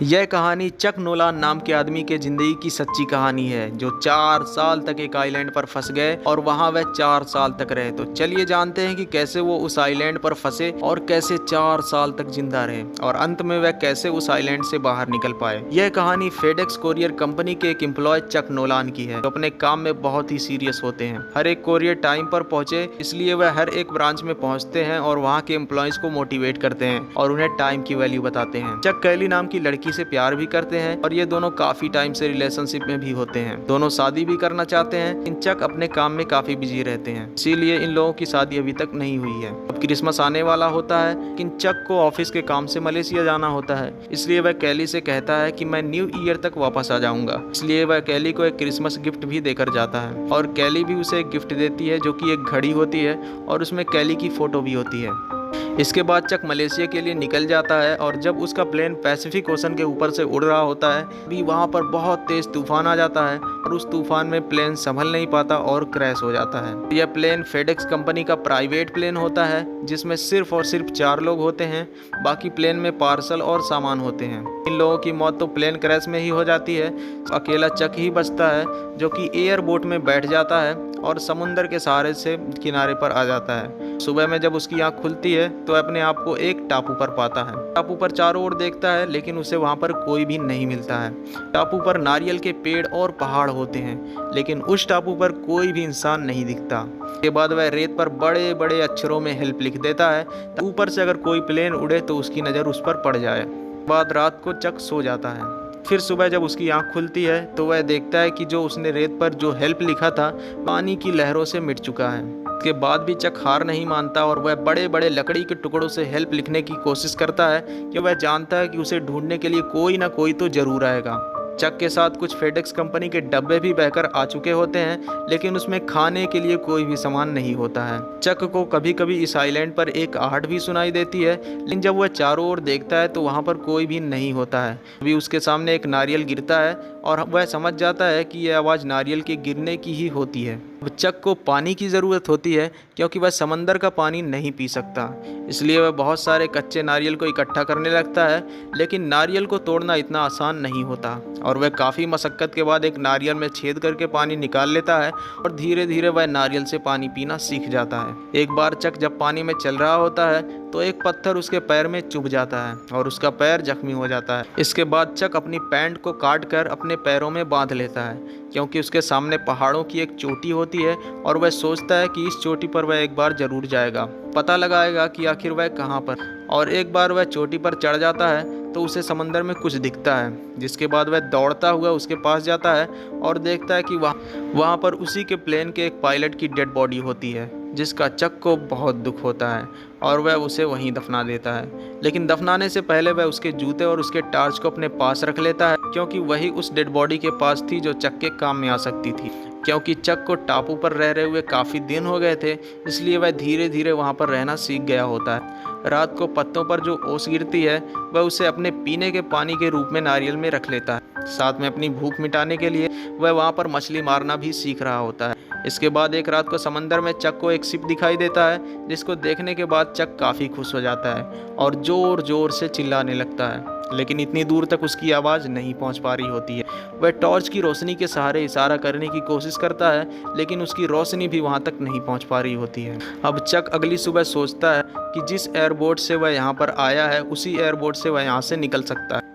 यह कहानी चक नोलान नाम के आदमी के जिंदगी की सच्ची कहानी है, जो 4 साल तक एक आइलैंड पर फंस गए और वहां वह 4 साल तक रहे। तो चलिए जानते हैं कि कैसे वो उस आइलैंड पर फंसे और कैसे 4 साल तक जिंदा रहे और अंत में वह कैसे उस आइलैंड से बाहर निकल पाए। यह कहानी फेडेक्स कोरियर कंपनी के एक एम्प्लॉय चक नोलान की है, जो अपने काम में बहुत ही सीरियस होते हैं। हर एक कोरियर टाइम पर पहुंचे, इसलिए वह हर एक ब्रांच में पहुंचते हैं और वहाँ के एम्प्लॉयज को मोटिवेट करते हैं और उन्हें टाइम की वैल्यू बताते हैं। चक कैली नाम की लड़की से प्यार भी करते हैं और ये दोनों काफी टाइम से रिलेशनशिप में भी होते हैं। दोनों शादी भी करना चाहते हैं। इन चक अपने काम में काफी बिजी रहते हैं, इसीलिए इन लोगों की शादी अभी तक नहीं हुई है। अब क्रिसमस आने वाला होता है, लेकिन चक को ऑफिस के काम से मलेशिया जाना होता है, इसलिए वह कैली से कहता है कि मैं न्यू ईयर तक वापस आ जाऊंगा। इसलिए वह कैली को एक क्रिसमस गिफ्ट भी देकर जाता है और कैली भी उसे एक गिफ्ट देती है, जो कि एक घड़ी होती है और उसमें कैली की फोटो भी होती है। इसके बाद चक मलेशिया के लिए निकल जाता है और जब उसका प्लेन पैसिफिक ओशन के ऊपर से उड़ रहा होता है, भी वहाँ पर बहुत तेज तूफान आ जाता है और उस तूफान में प्लेन संभल नहीं पाता और क्रैश हो जाता है। यह प्लेन फेडेक्स कंपनी का प्राइवेट प्लेन होता है, जिसमें सिर्फ और सिर्फ 4 लोग होते हैं। बाकी प्लेन में पार्सल और सामान होते हैं। इन लोगों की मौत तो प्लेन क्रैश में ही हो जाती है। अकेला चक ही बचता है, जो कि एयर बोट में बैठ जाता है और समुंदर के सहारे से किनारे पर आ जाता है। सुबह में जब उसकी आंख खुलती है तो अपने आप को एक टापू पर पाता है। टापू पर चारों ओर देखता है, लेकिन उसे वहां पर कोई भी नहीं मिलता है। टापू पर नारियल के पेड़ और पहाड़ होते हैं, लेकिन उस टापू पर कोई भी इंसान नहीं दिखता। के बाद वह रेत पर बड़े बड़े अक्षरों में हेल्प लिख देता है, ऊपर से अगर कोई प्लेन उड़े तो उसकी नज़र उस पर पड़ जाए। बाद रात को चक सो जाता है। फिर सुबह जब उसकी आंख खुलती है तो वह देखता है कि जो उसने रेत पर जो हेल्प लिखा था, पानी की लहरों से मिट चुका है। इसके बाद भी चक हार नहीं मानता और वह बड़े बड़े लकड़ी के टुकड़ों से हेल्प लिखने की कोशिश करता है, कि वह जानता है कि उसे ढूंढने के लिए कोई ना कोई तो जरूर आएगा। चक के साथ कुछ फेडेक्स कंपनी के डब्बे भी बहकर आ चुके होते हैं, लेकिन उसमें खाने के लिए कोई भी सामान नहीं होता है। चक को कभी कभी इस आइलैंड पर एक आहट भी सुनाई देती है, लेकिन जब वह चारों ओर देखता है तो वहाँ पर कोई भी नहीं होता है। अभी उसके सामने एक नारियल गिरता है और वह समझ जाता है कि यह आवाज़ नारियल के गिरने की ही होती है। अब चक को पानी की ज़रूरत होती है, क्योंकि वह समंदर का पानी नहीं पी सकता। इसलिए वह बहुत सारे कच्चे नारियल को इकट्ठा करने लगता है, लेकिन नारियल को तोड़ना इतना आसान नहीं होता और वह काफ़ी मशक्क़त के बाद एक नारियल में छेद करके पानी निकाल लेता है और धीरे धीरे वह नारियल से पानी पीना सीख जाता है। एक बार चक जब पानी में चल रहा होता है तो एक पत्थर उसके पैर में चुभ जाता है और उसका पैर जख्मी हो जाता है। इसके बाद चक अपनी पैंट को काट कर अपने पैरों में बांध लेता है, क्योंकि उसके सामने पहाड़ों की एक चोटी होती है और वह सोचता है कि इस चोटी पर वह एक बार जरूर जाएगा, पता लगाएगा कि आखिर वह कहाँ पर। और एक बार वह चोटी पर चढ़ जाता है तो उसे समंदर में कुछ दिखता है, जिसके बाद वह दौड़ता हुआ उसके पास जाता है और देखता है कि वहाँ पर उसी के प्लेन के एक पायलट की डेड बॉडी होती है, जिसका चक को बहुत दुख होता है और वह उसे वहीं दफना देता है। लेकिन दफनाने से पहले वह उसके जूते और उसके टार्च को अपने पास रख लेता है, क्योंकि वही उस डेड बॉडी के पास थी जो चक के काम में आ सकती थी। क्योंकि चक को टापू पर रह रहे हुए काफ़ी दिन हो गए थे, इसलिए वह धीरे धीरे वहाँ पर रहना सीख गया होता है। रात को पत्तों पर जो ओस गिरती है, वह उसे अपने पीने के पानी के रूप में नारियल में रख लेता है। साथ में अपनी भूख मिटाने के लिए वह वहाँ पर मछली मारना भी सीख रहा होता है। इसके बाद एक रात को समंदर में चक को एक शिप दिखाई देता है, जिसको देखने के बाद चक काफ़ी खुश हो जाता है और ज़ोर ज़ोर से चिल्लाने लगता है, लेकिन इतनी दूर तक उसकी आवाज़ नहीं पहुंच पा रही होती है। वह टॉर्च की रोशनी के सहारे इशारा करने की कोशिश करता है, लेकिन उसकी रोशनी भी वहां तक नहीं पहुंच पा रही होती है। अब चक अगली सुबह सोचता है कि जिस एयरबोट से वह यहाँ पर आया है, उसी एयरबोट से वह यहाँ से निकल सकता है।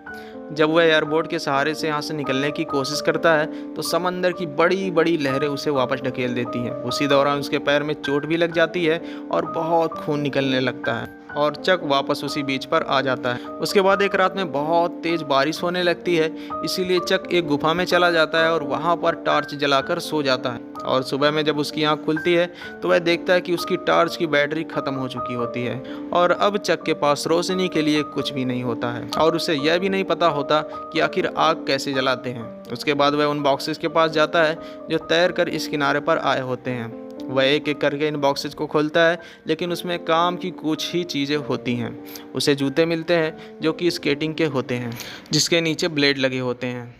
जब वह एयरबोट के सहारे से यहाँ से निकलने की कोशिश करता है तो समंदर की बड़ी बड़ी लहरें उसे वापस ढकेल देती हैं। उसी दौरान उसके पैर में चोट भी लग जाती है और बहुत खून निकलने लगता है और चक वापस उसी बीच पर आ जाता है। उसके बाद एक रात में बहुत तेज बारिश होने लगती है, इसीलिए चक एक गुफा में चला जाता है और वहाँ पर टॉर्च जलाकर सो जाता है। और सुबह में जब उसकी आंख खुलती है तो वह देखता है कि उसकी टॉर्च की बैटरी खत्म हो चुकी होती है और अब चक के पास रोशनी के लिए कुछ भी नहीं होता है और उसे यह भी नहीं पता होता कि आखिर आग कैसे जलाते हैं। उसके बाद वह उन बॉक्सेस के पास जाता है जो तैर कर इस किनारे पर आए होते हैं। वह एक एक करके इन बॉक्सेस को खोलता है, लेकिन उसमें काम की कुछ ही चीज़ें होती हैं। उसे जूते मिलते हैं जो कि स्केटिंग के होते हैं, जिसके नीचे ब्लेड लगे होते हैं।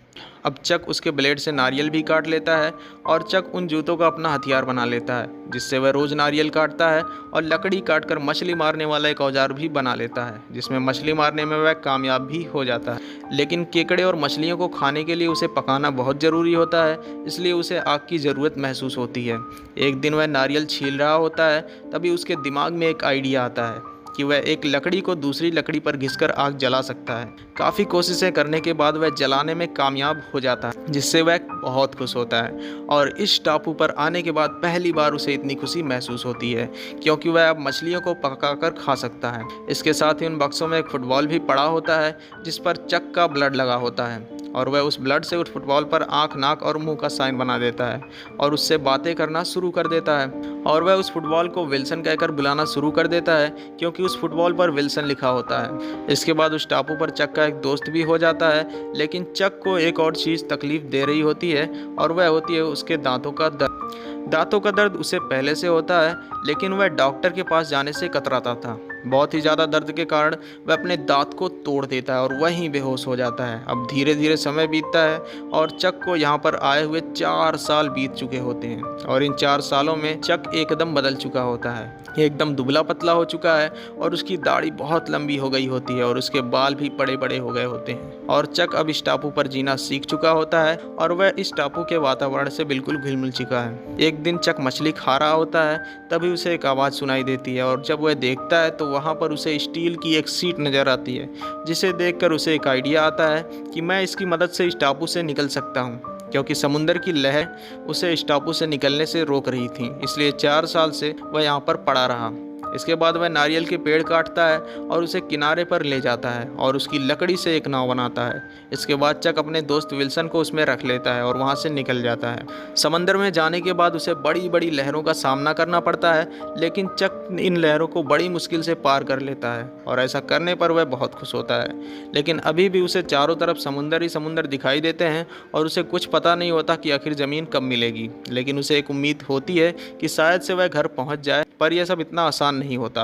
अब चक उसके ब्लेड से नारियल भी काट लेता है और चक उन जूतों का अपना हथियार बना लेता है, जिससे वह रोज नारियल काटता है और लकड़ी काटकर मछली मारने वाला एक औजार भी बना लेता है, जिसमें मछली मारने में वह कामयाब भी हो जाता है। लेकिन केकड़े और मछलियों को खाने के लिए उसे पकाना बहुत ज़रूरी होता है, इसलिए उसे आग की ज़रूरत महसूस होती है। एक दिन वह नारियल छील रहा होता है, तभी उसके दिमाग में एक आइडिया आता है कि वह एक लकड़ी को दूसरी लकड़ी पर घिसकर आग जला सकता है। काफ़ी कोशिशें करने के बाद वह जलाने में कामयाब हो जाता है, जिससे वह बहुत खुश होता है और इस टापू पर आने के बाद पहली बार उसे इतनी खुशी महसूस होती है, क्योंकि वह अब मछलियों को पकाकर खा सकता है। इसके साथ ही उन बक्सों में एक फुटबॉल भी पड़ा होता है, जिस पर चक का ब्लड लगा होता है और वह उस ब्लड से उस फुटबॉल पर आँख, नाक और मुंह का साइन बना देता है और उससे बातें करना शुरू कर देता है। और वह उस फुटबॉल को विल्सन कहकर बुलाना शुरू कर देता है, क्योंकि उस फुटबॉल पर विल्सन लिखा होता है। इसके बाद उस टापू पर चक का एक दोस्त भी हो जाता है, लेकिन चक को एक और चीज़ तकलीफ दे रही होती है और वह होती है उसके दांतों का दर्द। दांतों का दर्द उसे पहले से होता है, लेकिन वह डॉक्टर के पास जाने से कतराता था। बहुत ही ज़्यादा दर्द के कारण वह अपने दांत को तोड़ देता है और वहीं बेहोश हो जाता है। अब धीरे धीरे समय बीतता है और चक को यहाँ पर आए हुए 4 साल बीत चुके होते हैं और इन 4 सालों में चक एकदम बदल चुका होता है। एकदम दुबला पतला हो चुका है और उसकी दाढ़ी बहुत लंबी हो गई होती है और उसके बाल भी बड़े बड़े हो गए होते हैं। और चक अब इस टापू पर जीना सीख चुका होता है और वह इस टापू के वातावरण से बिल्कुल घुल मिल चुका है। एक दिन चक मछली खा रहा होता है, तभी उसे एक आवाज़ सुनाई देती है और जब वह देखता है तो वहाँ पर उसे स्टील की एक सीट नज़र आती है, जिसे देखकर उसे एक आइडिया आता है कि मैं इसकी मदद से इस टापू से निकल सकता हूँ, क्योंकि समुंदर की लहर उसे इस टापू से निकलने से रोक रही थी। इसलिए 4 साल से वह यहाँ पर पड़ा रहा। इसके बाद वह नारियल के पेड़ काटता है और उसे किनारे पर ले जाता है और उसकी लकड़ी से एक नाव बनाता है। इसके बाद चक अपने दोस्त विल्सन को उसमें रख लेता है और वहाँ से निकल जाता है। समंदर में जाने के बाद उसे बड़ी बड़ी लहरों का सामना करना पड़ता है, लेकिन चक इन लहरों को बड़ी मुश्किल से पार कर लेता है और ऐसा करने पर वह बहुत खुश होता है। लेकिन अभी भी उसे चारों तरफ समुंदर ही समुंदर दिखाई देते हैं और उसे कुछ पता नहीं होता कि आखिर ज़मीन कब मिलेगी। लेकिन उसे एक उम्मीद होती है कि शायद से वह घर पहुँच जाए, पर यह सब इतना आसान नहीं होता,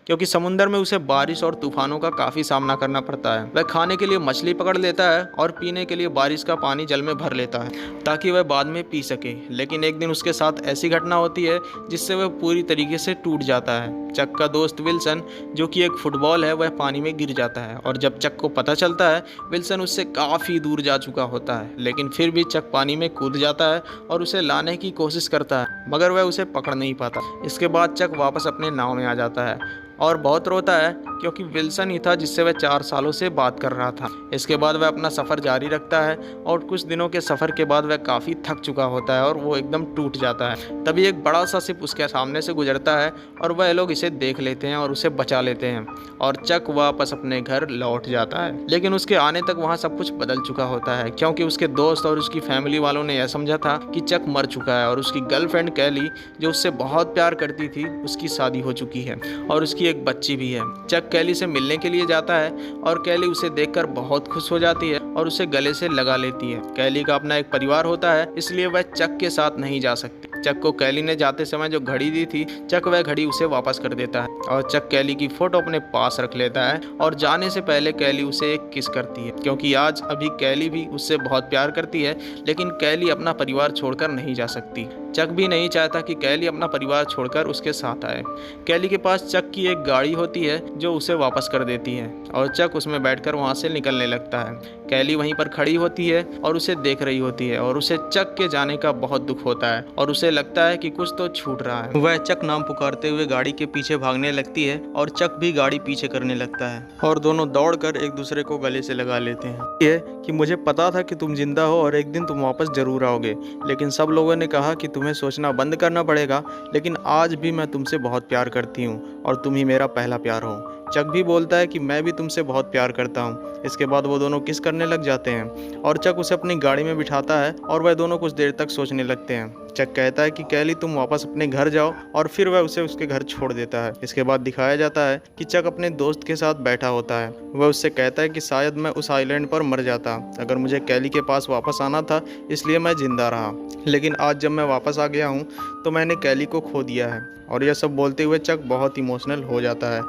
क्योंकि समुंदर में उसे बारिश और तूफानों का काफ़ी सामना करना पड़ता है। वह खाने के लिए मछली पकड़ लेता है और पीने के लिए बारिश का पानी जल में भर लेता है ताकि वह बाद में पी सके। लेकिन एक दिन उसके साथ ऐसी घटना होती है जिससे वह पूरी तरीके से टूट जाता है। चक का दोस्त विल्सन, जो कि एक फुटबॉल है, वह पानी में गिर जाता है और जब चक को पता चलता है विल्सन उससे काफ़ी दूर जा चुका होता है, लेकिन फिर भी चक पानी में कूद जाता है और उसे लाने की कोशिश करता है, मगर वह उसे पकड़ नहीं पाता। इसके बाद चक वापस अपने नाव में आ जाता है और बहुत रोता है, क्योंकि विल्सन ही था जिससे वह 4 सालों से बात कर रहा था। इसके बाद वह अपना सफ़र जारी रखता है और कुछ दिनों के सफ़र के बाद वह काफ़ी थक चुका होता है और वो एकदम टूट जाता है। तभी एक बड़ा सा शिप उसके सामने से गुजरता है और वह लोग इसे देख लेते हैं और उसे बचा लेते हैं और चक वापस अपने घर लौट जाता है। लेकिन उसके आने तक वहाँ सब कुछ बदल चुका होता है, क्योंकि उसके दोस्त और उसकी फैमिली वालों ने यह समझा था कि चक मर चुका है और उसकी गर्लफ्रेंड कैली, जो उससे बहुत प्यार करती थी, उसकी शादी हो चुकी है और उसकी एक बच्ची भी है। चक कैली से मिलने के लिए जाता है और कैली उसे देखकर बहुत खुश हो जाती है और उसे गले से लगा लेती है। कैली का अपना एक परिवार होता है, इसलिए वह चक के साथ नहीं जा सकती। चक को कैली ने जाते समय जो घड़ी दी थी, चक वह घड़ी उसे वापस कर देता है और चक कैली की फोटो अपने पास रख लेता है और जाने से पहले कैली उसे एक किस करती है, क्योंकि आज अभी कैली भी उससे बहुत प्यार करती है, लेकिन कैली अपना परिवार छोड़कर नहीं जा सकती। चक भी नहीं चाहता कि कैली अपना परिवार छोड़कर उसके साथ आए। कैली के पास चक की एक गाड़ी होती है जो उसे वापस कर देती है और चक उसमें बैठकर वहां से निकलने लगता है। कैली वहीं पर खड़ी होती है और उसे देख रही होती है और उसे चक के जाने का बहुत दुख होता है और उसे लगता है कि कुछ तो छूट रहा है। वह चक नाम पुकारते हुए गाड़ी के पीछे भागने लगती है और चक भी गाड़ी पीछे करने लगता है और दोनों दौड़कर एक दूसरे को गले से लगा लेते हैं। ये कि मुझे पता था कि तुम जिंदा हो और एक दिन तुम वापस जरूर आओगे, लेकिन सब लोगों ने कहा कि तुम्हें सोचना बंद करना पड़ेगा, लेकिन आज भी मैं तुमसे बहुत प्यार करती हूँ और तुम ही मेरा पहला प्यार हो। चक भी बोलता है कि मैं भी तुमसे बहुत प्यार करता हूँ। इसके बाद वो दोनों किस करने लग जाते हैं और चक उसे अपनी गाड़ी में बिठाता है और वह दोनों कुछ देर तक सोचने लगते हैं। चक कहता है कि कैली तुम वापस अपने घर जाओ और फिर वह उसे उसके घर छोड़ देता है। इसके बाद दिखाया जाता है कि चक अपने दोस्त के साथ बैठा होता है। वह उससे कहता है कि शायद मैं उस आइलैंड पर मर जाता अगर मुझे कैली के पास वापस आना था, इसलिए मैं जिंदा रहा, लेकिन आज जब मैं वापस आ गया हूँ तो मैंने कैली को खो दिया है। और यह सब बोलते हुए चक बहुत इमोशनल हो जाता है।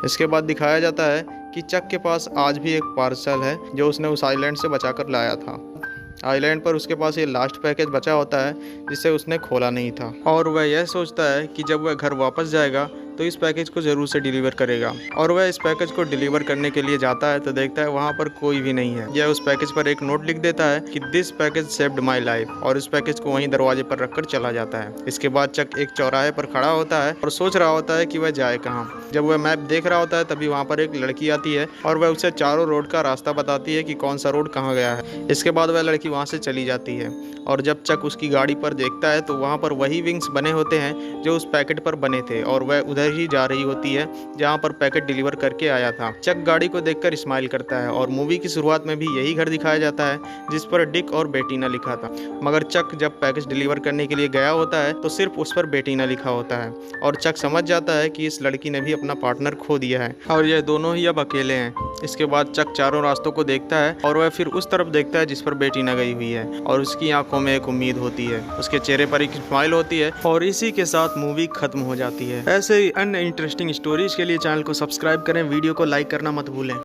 इसके बाद दिखाया जाता है कि चक के पास आज भी एक पार्सल है जो उसने उस आइलैंड से बचाकर लाया था। आइलैंड पर उसके पास ये लास्ट पैकेज बचा होता है जिसे उसने खोला नहीं था, और वह यह सोचता है कि जब वह घर वापस जाएगा तो इस पैकेज को ज़रूर से डिलीवर करेगा। और वह इस पैकेज को डिलीवर करने के लिए जाता है तो देखता है वहाँ पर कोई भी नहीं है। यह उस पैकेज पर एक नोट लिख देता है कि this package saved my life, और इस पैकेज को वहीं दरवाजे पर रखकर चला जाता है। इसके बाद चक एक चौराहे पर खड़ा होता है और सोच रहा होता है कि वह जाए कहाँ। जब वह मैप देख रहा होता है तभी वहाँ पर एक लड़की आती है और वह उसे चारों रोड का रास्ता बताती है कि कौन सा रोड कहाँ गया है। इसके बाद वह लड़की वहाँ से चली जाती है, और जब चक उसकी गाड़ी पर देखता है तो वहाँ पर वही विंग्स बने होते हैं जो उस पैकेट पर बने थे, और वह उधर ही जा रही होती है जहाँ पर पैकेट डिलीवर करके आया था। चक गाड़ी को देखकर स्माइल करता है, और मूवी की शुरुआत में भी यही घर दिखाया जाता है जिस पर डिक और बेटीना लिखा था। मगर चक जब पैकेज डिलीवर करने के लिए गया होता है तो सिर्फ उस पर बेटीना लिखा होता है, और चक समझ जाता है कि इस लड़की ने भी अपना पार्टनर खो दिया है और यह दोनों ही अब अकेले हैं। इसके बाद चक चारों रास्तों को देखता है और वह फिर उस तरफ देखता है जिस पर बेटीना गई हुई है, और उसकी आंखों में एक उम्मीद होती है, उसके चेहरे पर एक स्माइल होती है, और इसी के साथ मूवी खत्म हो जाती है। ऐसे ही अन्य इंटरेस्टिंग स्टोरीज के लिए चैनल को सब्सक्राइब करें, वीडियो को लाइक करना मत भूलें।